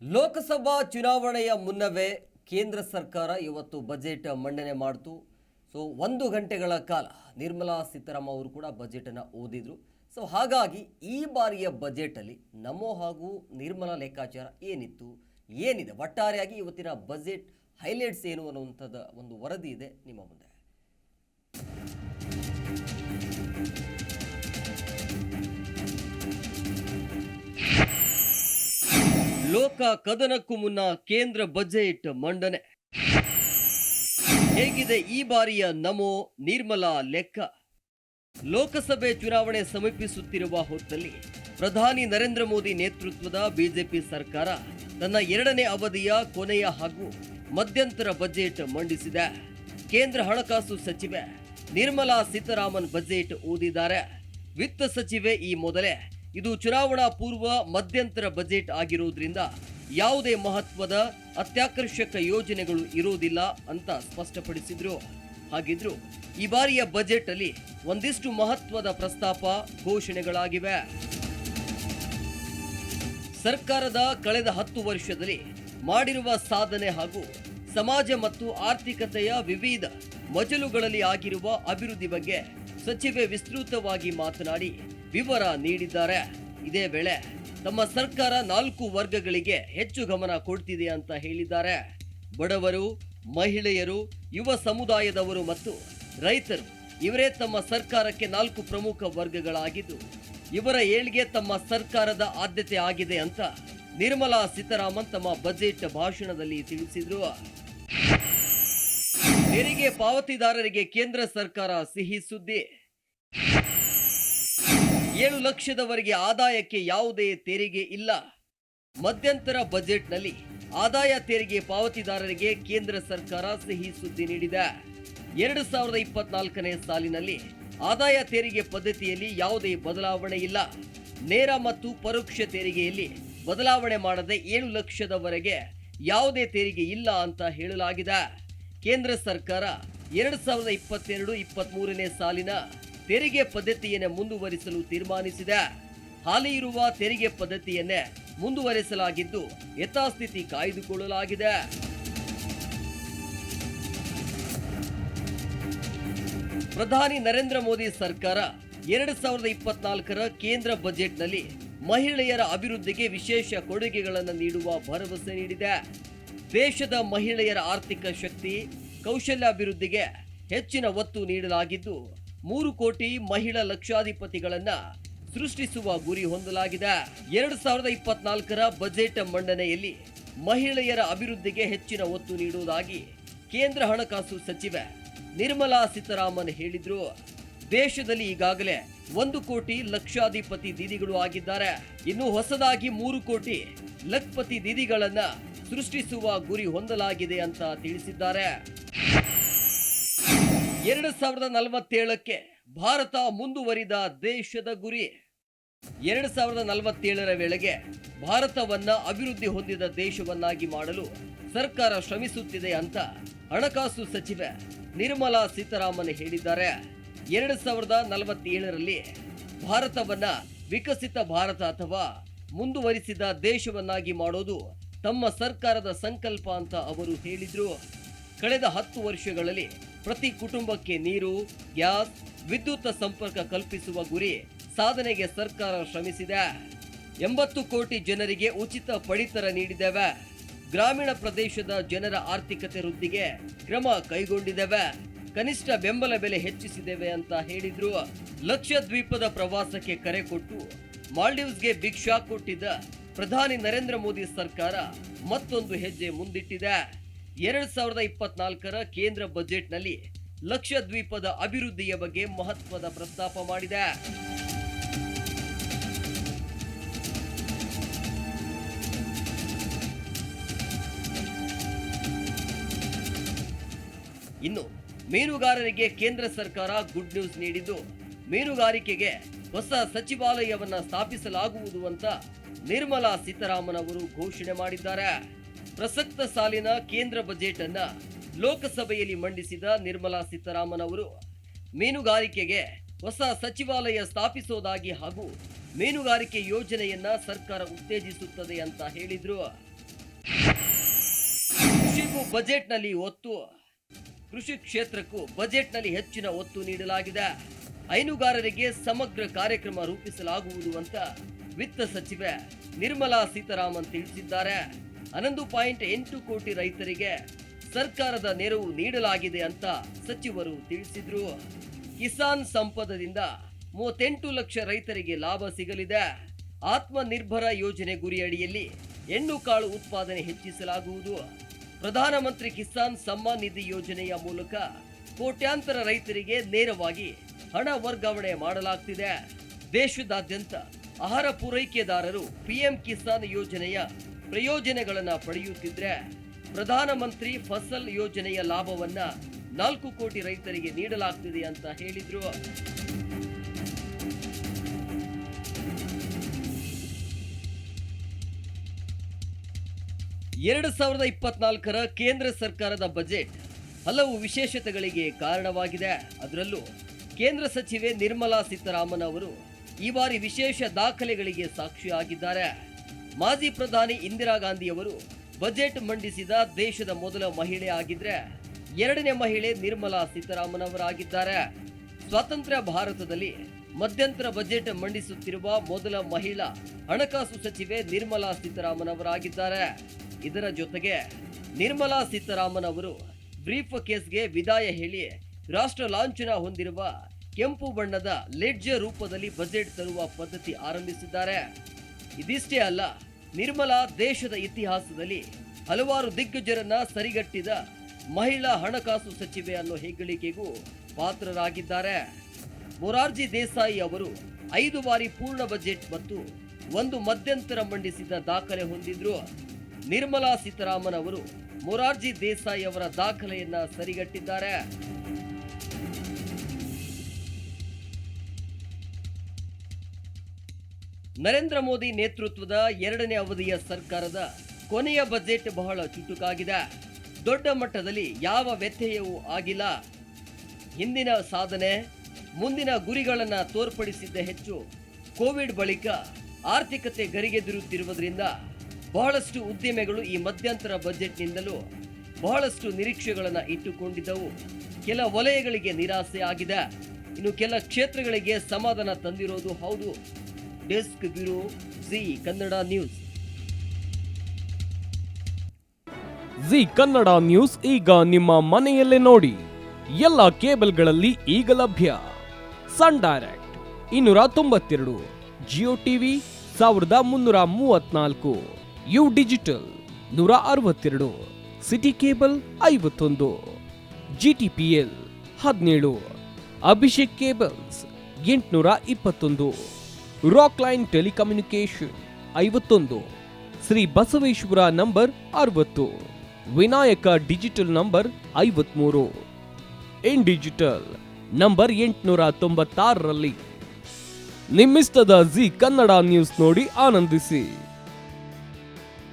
ಲೋಕಸಭಾ ಚುನಾವಣೆಯ ಮುನ್ನವೇ ಕೇಂದ್ರ ಸರ್ಕಾರ ಇವತ್ತು ಬಜೆಟ್ ಮಂಡನೆ ಮಾಡಿತು. ಸೊ 1 ಗಂಟೆಗಳ ಕಾಲ ನಿರ್ಮಲಾ ಸೀತಾರಾಮನ್ ಅವರು ಕೂಡ ಬಜೆಟನ್ನು ಓದಿದ್ರು. ಸೊ ಹಾಗಾಗಿ ಈ ಬಾರಿಯ ಬಜೆಟಲ್ಲಿ ನಮೋ ಹಾಗೂ ನಿರ್ಮಲಾ ಲೆಕ್ಕಾಚಾರ ಏನಿತ್ತು, ಏನಿದೆ, ಒಟ್ಟಾರೆಯಾಗಿ ಇವತ್ತಿನ ಬಜೆಟ್ ಹೈಲೈಟ್ಸ್ ಏನು ಅನ್ನುವಂಥದ್ದು ಒಂದು ವರದಿ ಇದೆ ನಿಮ್ಮ ಮುಂದೆ. ಲೋಕ ಕದನಕ್ಕೂ ಮುನ್ನ ಕೇಂದ್ರ ಬಜೆಟ್ ಮಂಡನೆ. ಹೇಗಿದೆ ಈ ಬಾರಿಯ ನಮೋ ನಿರ್ಮಲಾ ಲೆಕ್ಕ? ಲೋಕಸಭೆ ಚುನಾವಣೆ ಸಮೀಪಿಸುತ್ತಿರುವ ಹೊತ್ತಲ್ಲಿ ಪ್ರಧಾನಿ ನರೇಂದ್ರ ಮೋದಿ ನೇತೃತ್ವದ ಬಿಜೆಪಿ ಸರ್ಕಾರ ತನ್ನ 2ನೇ ಅವಧಿಯ ಕೊನೆಯ ಹಾಗೂ ಮಧ್ಯಂತರ ಬಜೆಟ್ ಮಂಡಿಸಿದೆ. ಕೇಂದ್ರ ಹಣಕಾಸು ಸಚಿವೆ ನಿರ್ಮಲಾ ಸೀತಾರಾಮನ್ ಬಜೆಟ್ ಓದಿದ್ದಾರೆ. ವಿತ್ತ ಸಚಿವೆ ಈ ಮೊದಲೇ ಇದು ಚುನಾವಣಾ ಪೂರ್ವ ಮಧ್ಯಂತರ ಬಜೆಟ್ ಆಗಿರುವುದರಿಂದ ಯಾವುದೇ ಮಹತ್ವದ ಅತ್ಯಾಕರ್ಷಕ ಯೋಜನೆಗಳು ಇರುವುದಿಲ್ಲ ಅಂತ ಸ್ಪಷ್ಟಪಡಿಸಿದ್ರು. ಹಾಗಿದ್ರು ಈ ಬಾರಿಯ ಬಜೆಟ್ ಅಲ್ಲಿ ಒಂದಿಷ್ಟು ಮಹತ್ವದ ಪ್ರಸ್ತಾಪ ಘೋಷಣೆಗಳಾಗಿವೆ. ಸರ್ಕಾರದ ಕಳೆದ 10 ವರ್ಷದಲ್ಲಿ ಮಾಡಿರುವ ಸಾಧನೆ ಹಾಗೂ ಸಮಾಜ ಮತ್ತು ಆರ್ಥಿಕತೆಯ ವಿವಿಧ ಮಜಲುಗಳಲ್ಲಿ ಆಗಿರುವ ಅಭಿವೃದ್ಧಿ ಬಗ್ಗೆ ಸಚಿವೆ ವಿಸ್ತೃತವಾಗಿ ಮಾತನಾಡಿ ವಿವರ ನೀಡಿದ್ದಾರೆ. ಇದೇ ವೇಳೆ ತಮ್ಮ ಸರ್ಕಾರ 4 ವರ್ಗಗಳಿಗೆ ಹೆಚ್ಚು ಗಮನ ಕೊಡ್ತಿದೆ ಅಂತ ಹೇಳಿದ್ದಾರೆ. ಬಡವರು, ಮಹಿಳೆಯರು, ಯುವ ಸಮುದಾಯದವರು ಮತ್ತು ರೈತರು ಇವರೇ ತಮ್ಮ ಸರ್ಕಾರಕ್ಕೆ 4 ಪ್ರಮುಖ ವರ್ಗಗಳಾಗಿದ್ದು ಇವರ ಏಳ್ಗೆ ತಮ್ಮ ಸರ್ಕಾರದ ಆದ್ಯತೆ ಆಗಿದೆ ಅಂತ ನಿರ್ಮಲಾ ಸೀತಾರಾಮನ್ ತಮ್ಮ ಬಜೆಟ್ ಭಾಷಣದಲ್ಲಿ ತಿಳಿಸಿದ್ರು. ತೆರಿಗೆ ಪಾವತಿದಾರರಿಗೆ ಕೇಂದ್ರ ಸರ್ಕಾರ ಸಿಹಿ ಸುದ್ದಿ. 7 ಲಕ್ಷದವರೆಗೆ ಆದಾಯಕ್ಕೆ ಯಾವುದೇ ತೆರಿಗೆ ಇಲ್ಲ. ಮಧ್ಯಂತರ ಬಜೆಟ್ನಲ್ಲಿ ಆದಾಯ ತೆರಿಗೆ ಪಾವತಿದಾರರಿಗೆ ಕೇಂದ್ರ ಸರ್ಕಾರ ಸಿಹಿ ಸುದ್ದಿ ನೀಡಿದೆ. 2024ನೇ ಸಾಲಿನಲ್ಲಿ ಆದಾಯ ತೆರಿಗೆ ಪದ್ಧತಿಯಲ್ಲಿ ಯಾವುದೇ ಬದಲಾವಣೆ ಇಲ್ಲ. ನೇರ ಮತ್ತು ಪರೋಕ್ಷ ತೆರಿಗೆಯಲ್ಲಿ ಬದಲಾವಣೆ ಮಾಡದೆ 7 ಲಕ್ಷದವರೆಗೆ ಯಾವುದೇ ತೆರಿಗೆ ಇಲ್ಲ ಅಂತ ಹೇಳಲಾಗಿದೆ. ಕೇಂದ್ರ ಸರ್ಕಾರ 2022-23ನೇ ಸಾಲಿನ ತೆರಿಗೆ ಪದ್ಧತಿಯನ್ನೇ ಮುಂದುವರಿಸಲು ತೀರ್ಮಾನಿಸಿದೆ. ಹಾಲಿ ಇರುವ ತೆರಿಗೆ ಪದ್ಧತಿಯನ್ನೇ ಮುಂದುವರಿಸಲಾಗಿದ್ದು ಯಥಾಸ್ಥಿತಿ ಕಾಯ್ದುಕೊಳ್ಳಲಾಗಿದೆ. ಪ್ರಧಾನಿ ನರೇಂದ್ರ ಮೋದಿ ಸರ್ಕಾರ 2024ರ ಕೇಂದ್ರ ಬಜೆಟ್ನಲ್ಲಿ ಮಹಿಳೆಯರ ಅಭಿವೃದ್ಧಿಗೆ ವಿಶೇಷ ಕೊಡುಗೆಗಳನ್ನು ನೀಡುವ ಭರವಸೆ ನೀಡಿದೆ. ದೇಶದ ಮಹಿಳೆಯರ ಆರ್ಥಿಕ ಶಕ್ತಿ, ಕೌಶಲ್ಯಾಭಿವೃದ್ಧಿಗೆ ಹೆಚ್ಚಿನ ಒತ್ತು ನೀಡಲಾಗಿದ್ದು 3 ಕೋಟಿ ಮಹಿಳಾ ಲಕ್ಷಾಧಿಪತಿಗಳನ್ನ ಸೃಷ್ಟಿಸುವ ಗುರಿ ಹೊಂದಲಾಗಿದೆ. 2024ರ ಬಜೆಟ್ ಮಂಡನೆಯಲ್ಲಿ ಮಹಿಳೆಯರ ಅಭಿವೃದ್ಧಿಗೆ ಹೆಚ್ಚಿನ ಒತ್ತು ನೀಡುವುದಾಗಿ ಕೇಂದ್ರ ಹಣಕಾಸು ಸಚಿವೆ ನಿರ್ಮಲಾ ಸೀತಾರಾಮನ್ ಹೇಳಿದ್ರು. ದೇಶದಲ್ಲಿ ಈಗಾಗಲೇ 1 ಕೋಟಿ ಲಕ್ಷಾಧಿಪತಿ ದೀದಿಗಳು ಆಗಿದ್ದಾರೆ. ಇನ್ನು ಹೊಸದಾಗಿ 3 ಕೋಟಿ ಲಖ್ಪತಿ ದೀದಿಗಳನ್ನ ಸೃಷ್ಟಿಸುವ ಗುರಿ ಹೊಂದಲಾಗಿದೆ ಅಂತ ತಿಳಿಸಿದ್ದಾರೆ. 2047ಕ್ಕೆ ಭಾರತ ಮುಂದುವರಿದ ದೇಶದ ಗುರಿ. 2047ರ ವೇಳೆಗೆ ಭಾರತವನ್ನ ಅಭಿವೃದ್ಧಿ ಹೊಂದಿದ ದೇಶವನ್ನಾಗಿ ಮಾಡಲು ಸರ್ಕಾರ ಶ್ರಮಿಸುತ್ತಿದೆ ಅಂತ ಹಣಕಾಸು ಸಚಿವೆ ನಿರ್ಮಲಾ ಸೀತಾರಾಮನ್ ಹೇಳಿದ್ದಾರೆ. 2047ರಲ್ಲಿ ಭಾರತವನ್ನ ವಿಕಸಿತ ಭಾರತ ಅಥವಾ ಮುಂದುವರಿಸಿದ ದೇಶವನ್ನಾಗಿ ಮಾಡೋದು ತಮ್ಮ ಸರ್ಕಾರದ ಸಂಕಲ್ಪ ಅಂತ ಅವರು ಹೇಳಿದ್ರು. ಕಳೆದ 10 ವರ್ಷಗಳಲ್ಲಿ ಪ್ರತಿ ಕುಟುಂಬಕ್ಕೆ ನೀರು, ಗ್ಯಾಸ್, ವಿದ್ಯುತ್ ಸಂಪರ್ಕ ಕಲ್ಪಿಸುವ ಗುರಿ ಸಾಧನೆಗೆ ಸರ್ಕಾರ ಶ್ರಮಿಸಿದೆ. 80 ಕೋಟಿ ಜನರಿಗೆ ಉಚಿತ ಪಡಿತರ ನೀಡಿದ್ದೇವೆ. ಗ್ರಾಮೀಣ ಪ್ರದೇಶದ ಜನರ ಆರ್ಥಿಕತೆ ವೃದ್ಧಿಗೆ ಕ್ರಮ ಕೈಗೊಂಡಿದ್ದೇವೆ. ಕನಿಷ್ಠ ಬೆಂಬಲ ಬೆಲೆ ಹೆಚ್ಚಿಸಿದ್ದೇವೆ ಅಂತ ಹೇಳಿದ್ರು. ಲಕ್ಷದ್ವೀಪದ ಪ್ರವಾಸಕ್ಕೆ ಕರೆ ಕೊಟ್ಟು ಮಾಲ್ಡೀವ್ಸ್ಗೆ ಭಿಕ್ಷಾ ಕೊಟ್ಟಿದ್ದ ಪ್ರಧಾನಿ ನರೇಂದ್ರ ಮೋದಿ ಸರ್ಕಾರ ಮತ್ತೊಂದು ಹೆಜ್ಜೆ ಮುಂದಿಟ್ಟಿದೆ. 2024ರ ಕೇಂದ್ರ ಬಜೆಟ್ನಲ್ಲಿ ಲಕ್ಷದ್ವೀಪದ ಅಭಿವೃದ್ಧಿಯ ಬಗ್ಗೆ ಮಹತ್ವದ ಪ್ರಸ್ತಾಪ ಮಾಡಿದೆ. ಇನ್ನು ಮೀನುಗಾರರಿಗೆ ಕೇಂದ್ರ ಸರ್ಕಾರ ಗುಡ್ ನ್ಯೂಸ್ ನೀಡಿದ್ದು ಮೀನುಗಾರಿಕೆಗೆ ಹೊಸ ಸಚಿವಾಲಯವನ್ನ ಸ್ಥಾಪಿಸಲಾಗುವುದು ಅಂತ ನಿರ್ಮಲಾ ಸೀತಾರಾಮನ್ ಅವರು ಘೋಷಣೆ ಮಾಡಿದ್ದಾರೆ. ಪ್ರಸಕ್ತ ಸಾಲಿನ ಕೇಂದ್ರ ಬಜೆಟ್ ಅನ್ನ ಲೋಕಸಭೆಯಲ್ಲಿ ಮಂಡಿಸಿದ ನಿರ್ಮಲಾ ಸೀತಾರಾಮನ್ ಅವರು ಮೀನುಗಾರಿಕೆಗೆ ಹೊಸ ಸಚಿವಾಲಯ ಸ್ಥಾಪಿಸೋದಾಗಿ ಹಾಗೂ ಮೀನುಗಾರಿಕೆ ಯೋಜನೆಯನ್ನ ಸರ್ಕಾರ ಉತ್ತೇಜಿಸುತ್ತದೆ ಅಂತ ಹೇಳಿದ್ರು. ಕೃಷಿಗೂ ಬಜೆಟ್ನಲ್ಲಿ ಒತ್ತು. ಕೃಷಿ ಕ್ಷೇತ್ರಕ್ಕೂ ಬಜೆಟ್ನಲ್ಲಿ ಹೆಚ್ಚಿನ ಒತ್ತು ನೀಡಲಾಗಿದೆ. ಹೈನುಗಾರರಿಗೆ ಸಮಗ್ರ ಕಾರ್ಯಕ್ರಮ ರೂಪಿಸಲಾಗುವುದು ಅಂತ ವಿತ್ತ ಸಚಿವೆ ನಿರ್ಮಲಾ ಸೀತಾರಾಮನ್ ತಿಳಿಸಿದ್ದಾರೆ. 11.8 ಕೋಟಿ ರೈತರಿಗೆ ಸರ್ಕಾರದ ನೆರವು ನೀಡಲಾಗಿದೆ ಅಂತ ಸಚಿವರು ತಿಳಿಸಿದ್ರು. ಕಿಸಾನ್ ಸಂಪದದಿಂದ 38 ಲಕ್ಷ ರೈತರಿಗೆ ಲಾಭ ಸಿಗಲಿದೆ. ಆತ್ಮನಿರ್ಭರ ಯೋಜನೆ ಗುರಿಯಡಿಯಲ್ಲಿ ಹೆಣ್ಣುಕಾಳು ಉತ್ಪಾದನೆ ಹೆಚ್ಚಿಸಲಾಗುವುದು. ಪ್ರಧಾನಮಂತ್ರಿ ಕಿಸಾನ್ ಸಮ್ಮಾನ್ ನಿಧಿ ಯೋಜನೆಯ ಮೂಲಕ ಕೋಟ್ಯಾಂತರ ರೈತರಿಗೆ ನೇರವಾಗಿ ಹಣ ವರ್ಗಾವಣೆ ಮಾಡಲಾಗ್ತಿದೆ. ದೇಶದಾದ್ಯಂತ ಆಹಾರ ಪೂರೈಕೆದಾರರು ಪಿಎಂ ಕಿಸಾನ್ ಯೋಜನೆಯ ಪ್ರಯೋಜನಗಳನ್ನು ಪಡೆಯುತ್ತಿದ್ರೆ ಪ್ರಧಾನಮಂತ್ರಿ ಫಸಲ್ ಯೋಜನೆಯ ಲಾಭವನ್ನ 4 ಕೋಟಿ ರೈತರಿಗೆ ನೀಡಲಾಗ್ತಿದೆ ಅಂತ ಹೇಳಿದ್ರು. ಎರಡು 2024ರ ಕೇಂದ್ರ ಸರ್ಕಾರದ ಬಜೆಟ್ ಹಲವು ವಿಶೇಷತೆಗಳಿಗೆ ಕಾರಣವಾಗಿದೆ. ಅದರಲ್ಲೂ ಕೇಂದ್ರ ಸಚಿವೆ ನಿರ್ಮಲಾ ಸೀತಾರಾಮನ್ ಅವರು ಈ ಬಾರಿ ವಿಶೇಷ ದಾಖಲೆಗಳಿಗೆ ಸಾಕ್ಷಿಯಾಗಿದ್ದಾರೆ. ಮಾಜಿ ಪ್ರಧಾನಿ ಇಂದಿರಾ ಗಾಂಧಿ ಅವರು ಬಜೆಟ್ ಮಂಡಿಸಿದ ದೇಶದ ಮೊದಲ ಮಹಿಳೆ ಆಗಿದ್ರೆ, ಎರಡನೇ ಮಹಿಳೆ ನಿರ್ಮಲಾ ಸೀತಾರಾಮನ್ ಅವರಾಗಿದ್ದಾರೆ. ಸ್ವಾತಂತ್ರ್ಯ ಭಾರತದಲ್ಲಿ ಮಧ್ಯಂತರ ಬಜೆಟ್ ಮಂಡಿಸುತ್ತಿರುವ ಮೊದಲ ಮಹಿಳಾ ಹಣಕಾಸು ಸಚಿವೆ ನಿರ್ಮಲಾ ಸೀತಾರಾಮನ್ ಅವರಾಗಿದ್ದಾರೆ. ಇದರ ಜೊತೆಗೆ ನಿರ್ಮಲಾ ಸೀತಾರಾಮನ್ ಅವರು ಬ್ರೀಫ್ ಕೇಸ್ಗೆ ವಿದಾಯ ಹೇಳಿ ರಾಷ್ಟ್ರ ಲಾಂಛನ ಹೊಂದಿರುವ ಕೆಂಪು ಬಣ್ಣದ ಲೆಡ್ಜರ್ ರೂಪದಲ್ಲಿ ಬಜೆಟ್ ತರುವ ಪದ್ಧತಿ ಆರಂಭಿಸಿದ್ದಾರೆ. ಇದಿಷ್ಟೇ ಅಲ್ಲ, ನಿರ್ಮಲಾ ದೇಶದ ಇತಿಹಾಸದಲ್ಲಿ ಹಲವಾರು ದಿಗ್ಗಜರನ್ನ ಸರಿಗಟ್ಟಿದ ಮಹಿಳಾ ಹಣಕಾಸು ಸಚಿವೆ ಅನ್ನೋ ಹೆಗ್ಗಳಿಕೆಗೂ ಪಾತ್ರರಾಗಿದ್ದಾರೆ. ಮೊರಾರ್ಜಿ ದೇಸಾಯಿ ಅವರು 5 ಬಾರಿ ಪೂರ್ಣ ಬಜೆಟ್ ಮತ್ತು 1 ಮಧ್ಯಂತರ ಮಂಡಿಸಿದ ದಾಖಲೆ ಹೊಂದಿದ್ರು. ನಿರ್ಮಲಾ ಸೀತಾರಾಮನ್ ಅವರು ಮೊರಾರ್ಜಿ ದೇಸಾಯಿ ಅವರ ದಾಖಲೆಯನ್ನ ಸರಿಗಟ್ಟಿದ್ದಾರೆ. ನರೇಂದ್ರ ಮೋದಿ ನೇತೃತ್ವದ 2ನೇ ಅವಧಿಯ ಸರ್ಕಾರದ ಕೊನೆಯ ಬಜೆಟ್ ಬಹಳ ಚುಟುಕಾಗಿದೆ. ದೊಡ್ಡ ಮಟ್ಟದಲ್ಲಿ ಯಾವ ವ್ಯತ್ಯಯವೂ ಆಗಿಲ್ಲ. ಹಿಂದಿನ ಸಾಧನೆ, ಮುಂದಿನ ಗುರಿಗಳನ್ನು ತೋರ್ಪಡಿಸಿದ್ದ ಹೆಚ್ಚು. ಕೋವಿಡ್ ಬಳಿಕ ಆರ್ಥಿಕತೆ ಗರಿಗೆದಿರುತ್ತಿರುವುದರಿಂದ ಬಹಳಷ್ಟು ಉದ್ದಿಮೆಗಳು ಈ ಮಧ್ಯಂತರ ಬಜೆಟ್ನಿಂದಲೂ ಬಹಳಷ್ಟು ನಿರೀಕ್ಷೆಗಳನ್ನು ಇಟ್ಟುಕೊಂಡಿದ್ದವು. ಕೆಲ ವಲಯಗಳಿಗೆ ನಿರಾಸೆ ಆಗಿದೆ. ಇನ್ನು ಕೆಲ ಕ್ಷೇತ್ರಗಳಿಗೆ ಸಮಾಧಾನ ತಂದಿರೋದು ಹೌದು. Desk bureau, Zee Kannada news. Zee Kannada news ಈಗ ನಿಮ್ಮ ಮನೆಯಲ್ಲೇ ನೋಡಿ. ಎಲ್ಲ ಕೇಬಲ್ಗಳಲ್ಲಿ ಈಗ ಲಭ್ಯ. Sun Direct 292, Jio TV 1334, U digital 162, city cable 51, GTPL 17, Abhishek cables 821, rock line telecommunication 51, Shri Basaveshwara number 60, Vinayaka digital number 53, in digital number 896ರಲ್ಲಿ. ನಿಮ್ಮಿಸ್ತದ ಜಿ ಕನ್ನಡ ನ್ಯೂಸ್ ನೋಡಿ ಆನಂದಿಸಿ.